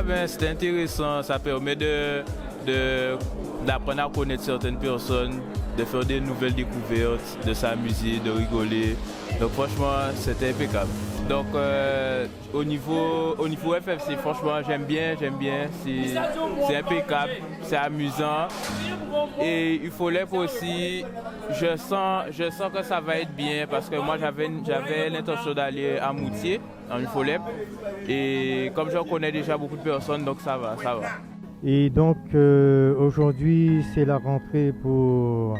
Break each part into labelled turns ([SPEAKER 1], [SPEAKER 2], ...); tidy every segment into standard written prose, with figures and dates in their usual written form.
[SPEAKER 1] ben, c'était intéressant, ça permet d'apprendre à connaître certaines personnes, de faire des nouvelles découvertes, de s'amuser, de rigoler. Donc franchement, c'était impeccable. Donc au niveau FFC, franchement, j'aime bien, c'est impeccable, c'est amusant. Et UFOLEP aussi, je sens que ça va être bien parce que moi j'avais l'intention d'aller à Moutier en UFOLEP et comme je connais déjà beaucoup de personnes, donc ça va.
[SPEAKER 2] Et donc aujourd'hui c'est la rentrée pour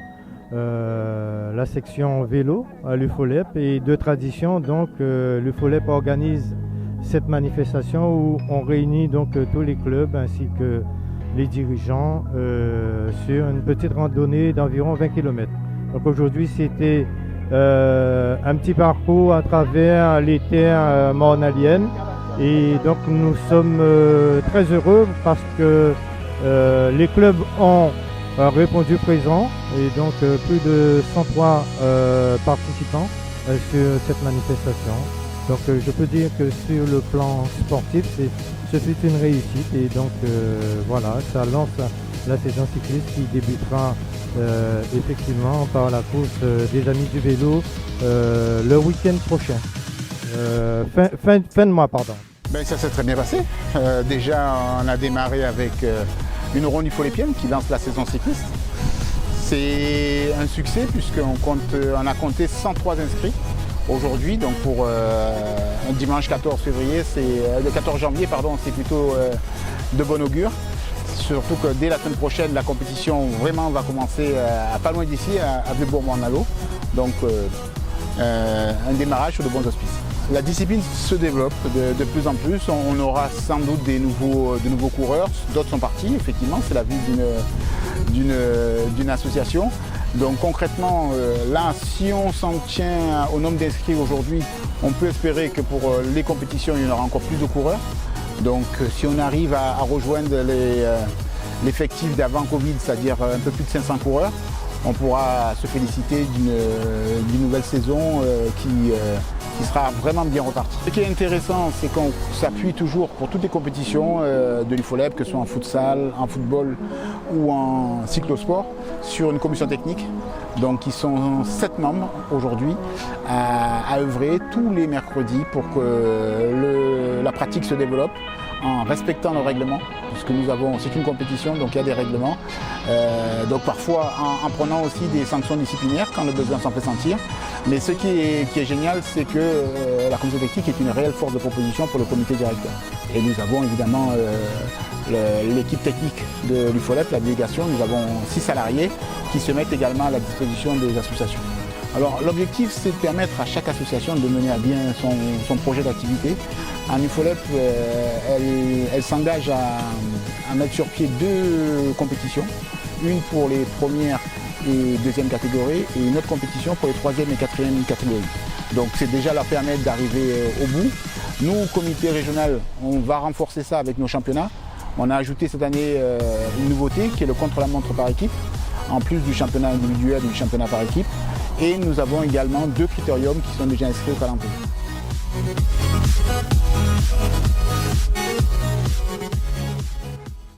[SPEAKER 2] la section vélo à l'UFOLEP et de tradition donc l'UFOLEP organise cette manifestation où on réunit donc tous les clubs ainsi que les dirigeants sur une petite randonnée d'environ 20 km. Donc aujourd'hui c'était un petit parcours à travers les terres mornaliennes et donc nous sommes très heureux parce que les clubs ont répondu présent et donc plus de 103 participants sur cette manifestation. Donc je peux dire que sur le plan sportif, ce fut une réussite et donc voilà, ça lance la saison cycliste qui débutera effectivement par la course des Amis du vélo le week-end prochain. Fin de mois, pardon.
[SPEAKER 3] Ben, ça s'est très bien passé. Déjà, on a démarré avec une ronde UFOLEPienne qui lance la saison cycliste. C'est un succès puisqu'on a compté 103 inscrits aujourd'hui. Donc pour un dimanche 14 février, le 14 janvier, pardon, c'est plutôt de bon augure. Surtout que dès la semaine prochaine, la compétition vraiment va commencer à pas loin d'ici, à Vieux-Bourg-en-Allo. Donc un démarrage sur de bons auspices. La discipline se développe de plus en plus. On aura sans doute de nouveaux coureurs. D'autres sont partis, effectivement, c'est la vie d'une association. Donc concrètement, là, si on s'en tient au nombre d'inscrits aujourd'hui, on peut espérer que pour les compétitions, il y en aura encore plus de coureurs. Donc si on arrive à rejoindre l'effectif d'avant Covid, c'est-à-dire un peu plus de 500 coureurs, on pourra se féliciter d'une nouvelle saison qui sera vraiment bien repartie. Ce qui est intéressant, c'est qu'on s'appuie toujours pour toutes les compétitions de l'UFOLEP, que ce soit en futsal, en football ou en cyclosport, sur une commission technique. Donc ils sont 7 membres aujourd'hui à œuvrer tous les mercredis pour que la pratique se développe en respectant nos règlements, puisque c'est une compétition, donc il y a des règlements. Donc parfois en prenant aussi des sanctions disciplinaires quand le besoin s'en fait sentir. Mais ce qui est génial, c'est que la commission technique est une réelle force de proposition pour le comité directeur. Et nous avons évidemment l'équipe technique de l'UFOLEP, la délégation, nous avons 6 salariés qui se mettent également à la disposition des associations. Alors l'objectif, c'est de permettre à chaque association de mener à bien son projet d'activité. En UFOLEP, elle s'engage à mettre sur pied 2 compétitions, une pour les premières et deuxième catégories et une autre compétition pour les troisième et quatrième catégories. Donc c'est déjà leur permettre d'arriver au bout. Nous, au comité régional, on va renforcer ça avec nos championnats. On a ajouté cette année une nouveauté qui est le contre-la-montre par équipe, en plus du championnat individuel et du championnat par équipe. Et nous avons également 2 critériums qui sont déjà inscrits au calendrier.